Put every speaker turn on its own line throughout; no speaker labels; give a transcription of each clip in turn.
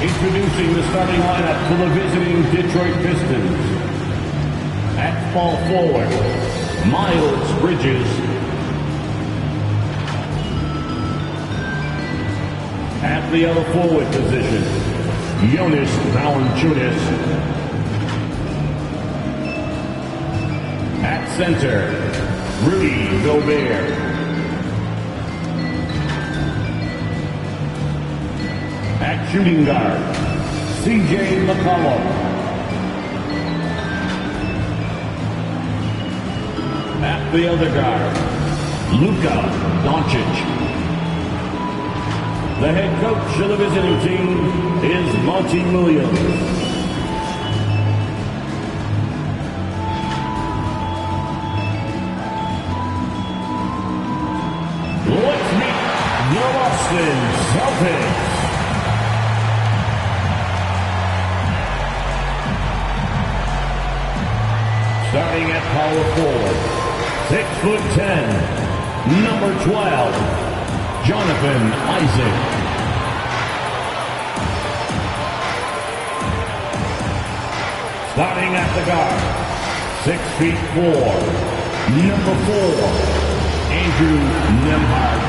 Introducing the starting lineup for the visiting Detroit Pistons. At small forward, Miles Bridges. At the other forward position, Jonas Valanciunas. At center, Rudy Gobert. At shooting guard, C.J. McCollum. At the other guard, Luka Doncic. The head coach of the visiting team is Monty Williams. Let's meet the Boston Celtics. Starting at power forward, 6'10", number 12. Jonathan Isaac. Starting at the guard, 6'4", number 4, Andrew Nembhard.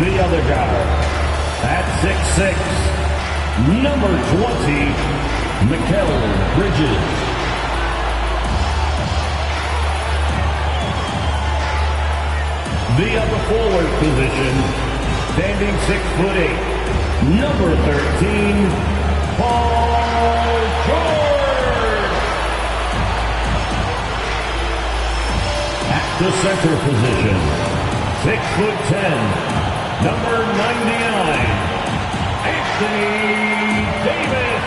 The other guard, at 6'6", number 20, Mikal Bridges. The other forward position, standing 6'8", number 13, Paul George. At the center position, 6'10", number 99, Anthony Davis.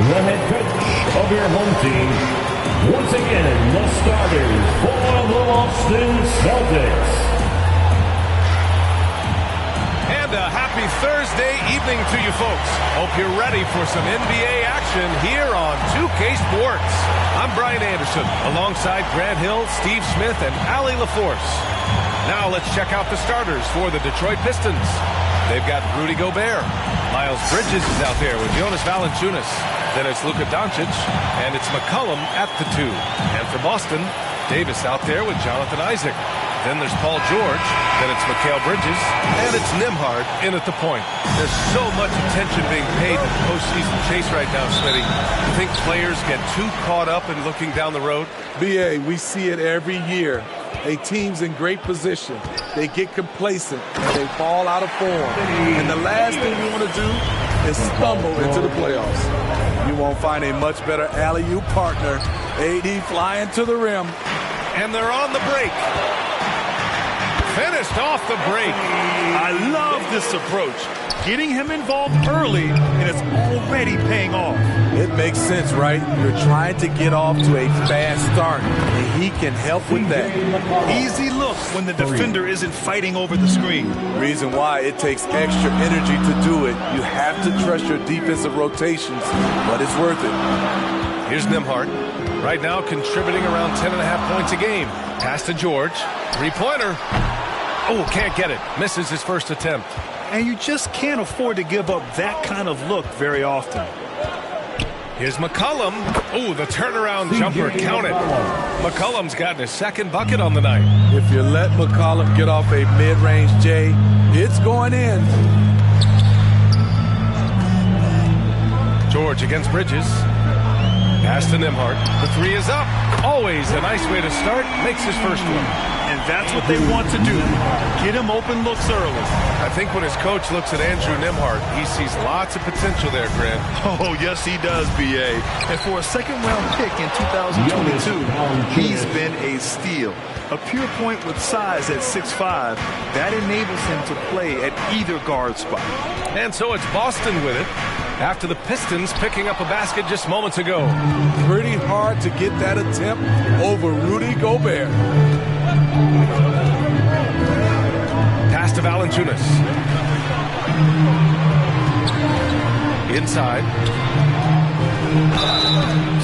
The head coach of your home team, once again, the starters for the Boston Celtics.
And a happy Thursday evening to you folks. Hope you're ready for some NBA action here on 2K Sports. I'm Brian Anderson, alongside Grant Hill, Steve Smith, and Allie LaForce. Now let's check out the starters for the Detroit Pistons. They've got Rudy Gobert. Miles Bridges is out there with Jonas Valanciunas. Then it's Luka Doncic, and it's McCollum at the 2. And for Boston, Davis out there with Jonathan Isaac. Then there's Paul George, then it's Mikal Bridges, and it's Nembhard in at the point. There's so much attention being paid to the postseason chase right now, Smitty. You think players get too caught up in looking down the road?
B.A., we see it every year. A team's in great position. They get complacent, and they fall out of form. And the last thing you want to do is stumble into the playoffs. You won't find a much better alley-oop partner. AD flying to the rim.
And they're on the break. Finished off the break.
I love this approach. Getting him involved early, and it's already paying off.
It makes sense, right? You're trying to get off to a fast start, and he can help with that.
Easy looks when the defender isn't fighting over the screen.
Reason why it takes extra energy to do it. You have to trust your defensive rotations, but it's worth it.
Here's Nembhard. Right now contributing around 10.5 points a game. Pass to George. Three-pointer. Oh, can't get it. Misses his first attempt.
And you just can't afford to give up that kind of look very often.
Here's McCollum. Oh, the turnaround jumper. Count it. McCollum's gotten his second bucket on the night.
If you let McCollum get off a mid-range J, it's going in.
George against Bridges. Pass to Nembhard. The three is up. Always a nice way to start. Makes his first one.
And that's what they want to do. Get him open looks early.
I think when his coach looks at Andrew Nembhard, he sees lots of potential there, Grant.
Oh, yes, he does, B.A. And for a second-round pick in 2022, he's been a steal. A pure point with size at 6'5", that enables him to play at either guard spot.
And so it's Boston with it, after the Pistons picking up a basket just moments ago.
Pretty hard to get that attempt over Rudy Gobert.
Pass to Valanciunas. Inside.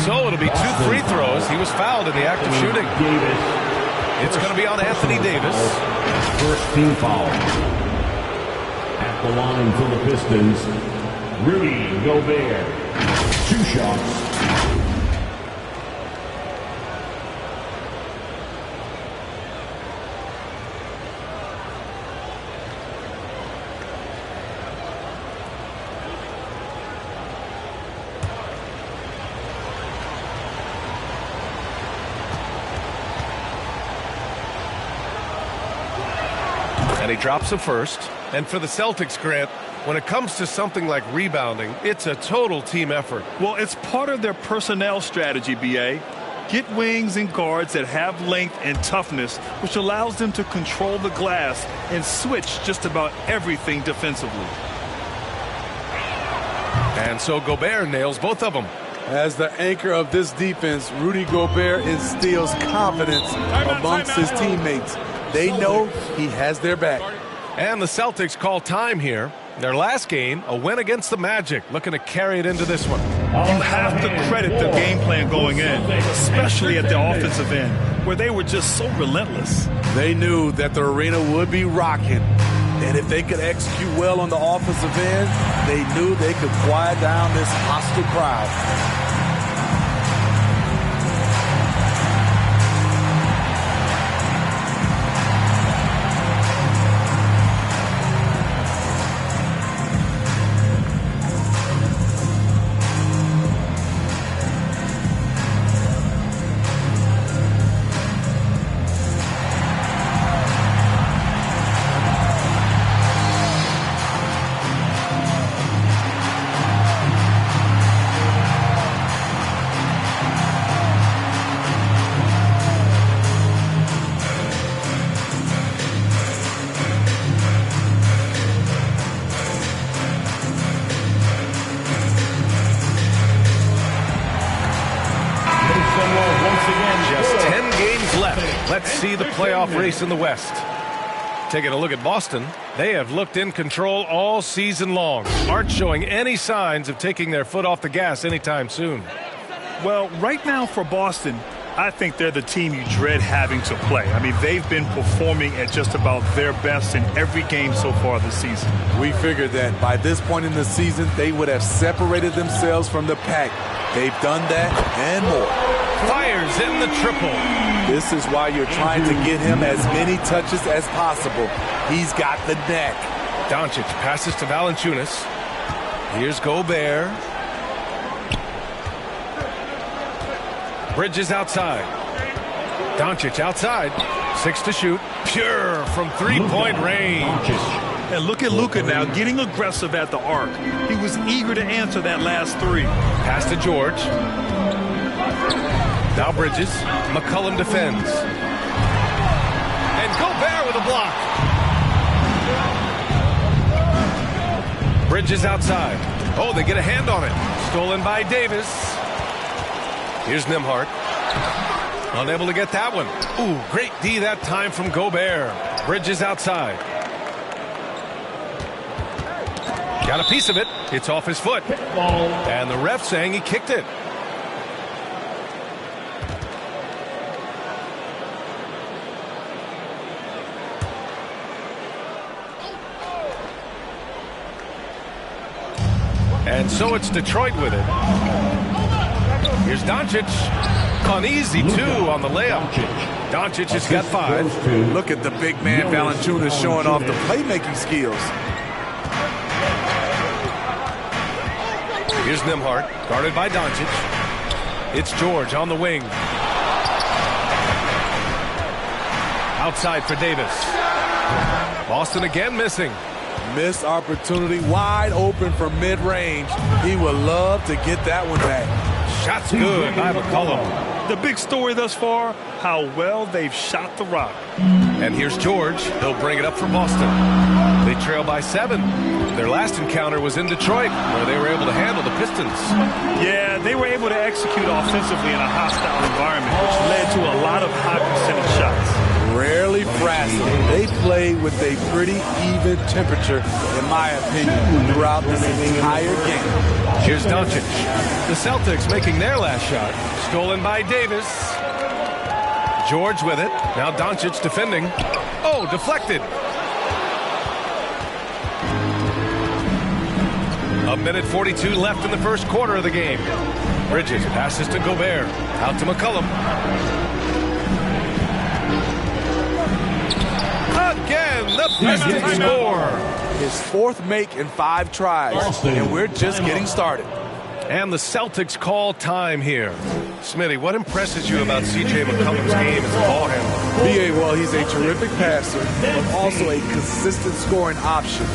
So it'll be 2 free throws, He was fouled in the act of shooting. It's going to be on Anthony Davis.
First team foul. At the line for the Pistons, Rudy Gobert. 2 shots.
And he drops a first. And for the Celtics, Grant, when it comes to something like rebounding, it's a total team effort.
Well, it's part of their personnel strategy, B.A. Get wings and guards that have length and toughness, which allows them to control the glass and switch just about everything defensively.
And so Gobert nails both of them.
As the anchor of this defense, Rudy Gobert instills confidence amongst his teammates. They know he has their back.
And the Celtics call time here. Their last game, a win against the Magic, looking to carry it into this one.
You have to credit the game plan going in, especially at the offensive end, where they were just so relentless.
They knew that the arena would be rocking, and if they could execute well on the offensive end, they knew they could quiet down this hostile crowd.
Let's see the playoff race in the West. Taking a look at Boston, they have looked in control all season long. Aren't showing any signs of taking their foot off the gas anytime soon.
Well, right now for Boston, I think they're the team you dread having to play. I mean, they've been performing at just about their best in every game so far this season.
We figured that by this point in the season, they would have separated themselves from the pack. They've done that and more.
Fires in the triple.
This is why you're trying to get him as many touches as possible. He's got the knack.
Doncic passes to Valanciunas. Here's Gobert. Bridges outside. Doncic outside. 6 to shoot. Pure from three-point range.
And look at Luka now getting aggressive at the arc. He was eager to answer that last 3.
Pass to George. Now Bridges. McCollum defends. And Gobert with a block. Bridges outside. Oh, they get a hand on it. Stolen by Davis. Here's Nembhard. Unable to get that one. Ooh, great D that time from Gobert. Bridges outside. Got a piece of it. It's off his foot. And the ref saying he kicked it. And so it's Detroit with it. Here's Doncic. On easy, 2 on the layup. Doncic has got 5.
Look at the big man Valanciunas showing off the playmaking skills.
Here's Nembhard, guarded by Doncic. It's George on the wing. Outside for Davis. Boston again missing.
Missed opportunity, wide open for mid-range. He would love to get that one back.
Shot's good by McCollum.
The big story thus far, how well they've shot the rock.
And here's George. He'll bring it up for Boston. They trail by 7. Their last encounter was in Detroit, where they were able to handle the Pistons.
Yeah, they were able to execute offensively in a hostile environment, which led to a lot of high percentage shots.
rarely frazzled. They play with a pretty even temperature, in my opinion, throughout this entire game.
Here's Doncic. The Celtics making their last shot. Stolen by Davis. George with it. Now Doncic defending. Oh, deflected. A minute 42 left in the first quarter of the game. Bridges passes to Gobert. Out to McCollum. Again, the Pistons score.
His fourth make in 5 tries, and we're just getting started.
And the Celtics call time here. Smitty, what impresses you about C.J. McCollum's game as a ball handler?
B.A., well, he's a terrific passer, but also a consistent scoring option.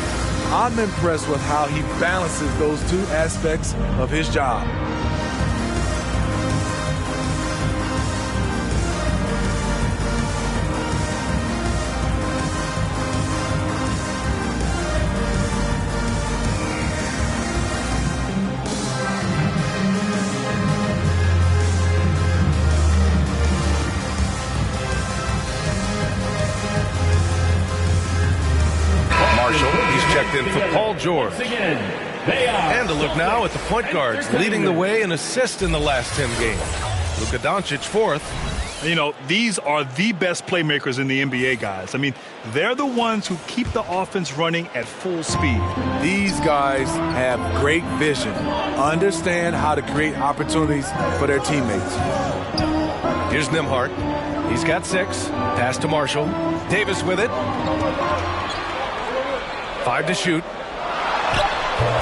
I'm impressed with how he balances those two aspects of his job.
In for Paul George. And a look now at the point guards, leading the way in assists in the last 10 games. Luka Doncic fourth.
You know, these are the best playmakers in the NBA, guys. I mean, they're the ones who keep the offense running at full speed.
These guys have great vision, understand how to create opportunities for their teammates.
Here's Nembhard. He's got 6. Pass to Marshall. Davis with it. 5 to shoot.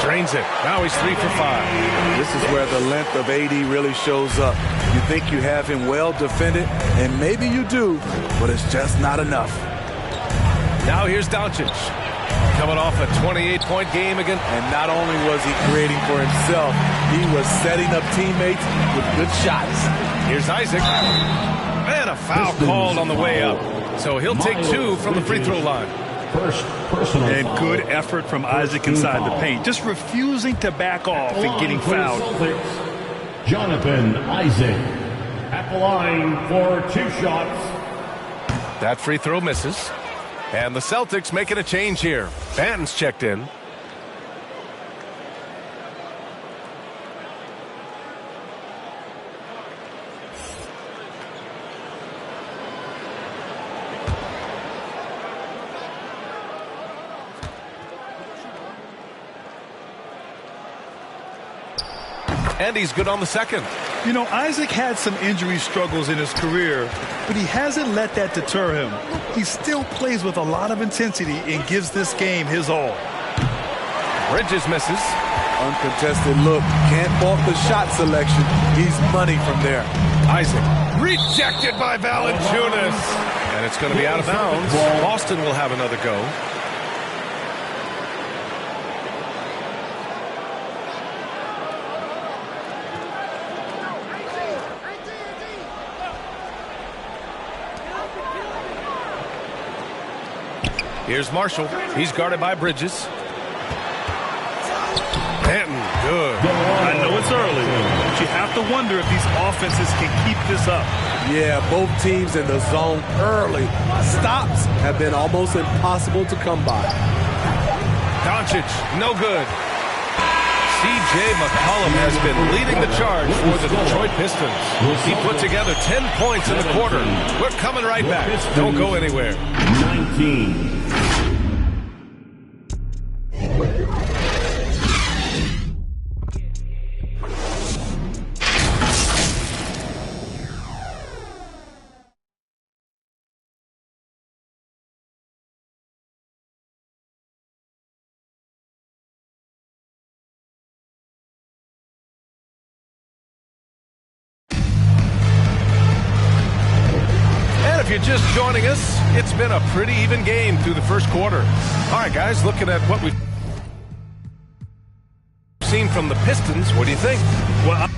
Drains it. Now he's 3 for 5.
This is where the length of AD really shows up. You think you have him well defended, and maybe you do, but it's just not enough.
Now here's Doncic. Coming off a 28-point game again.
And not only was he creating for himself, he was setting up teammates with good shots.
Here's Isaac. And a foul called on the way up. So he'll take 2 from the free throw line.
And good effort from Isaac inside the paint. Just refusing to back off and getting fouled.
Jonathan Isaac at the line for 2 shots.
That free throw misses. And the Celtics making a change here. Banton's checked in. And he's good on the second.
You know, Isaac had some injury struggles in his career, but he hasn't let that deter him. He still plays with a lot of intensity and gives this game his all.
Bridges misses.
Uncontested look. Can't fault the shot selection. He's money from there.
Isaac rejected by Valanciunas. And it's going to be out of bounds. Boston will have another go. Here's Marshall. He's guarded by Bridges. Banton, good.
I know it's early, but you have to wonder if these offenses can keep this up.
Yeah, both teams in the zone early. Stops have been almost impossible to come by.
Doncic, no good. C.J. McCollum has been leading the charge for the Detroit Pistons. He put together 10 points in the quarter. We're coming right back. Don't go anywhere.
19.
If you're just joining us, it's been a pretty even game through the first quarter. All right, guys, looking at what we've seen from the Pistons, what do you think?
Well,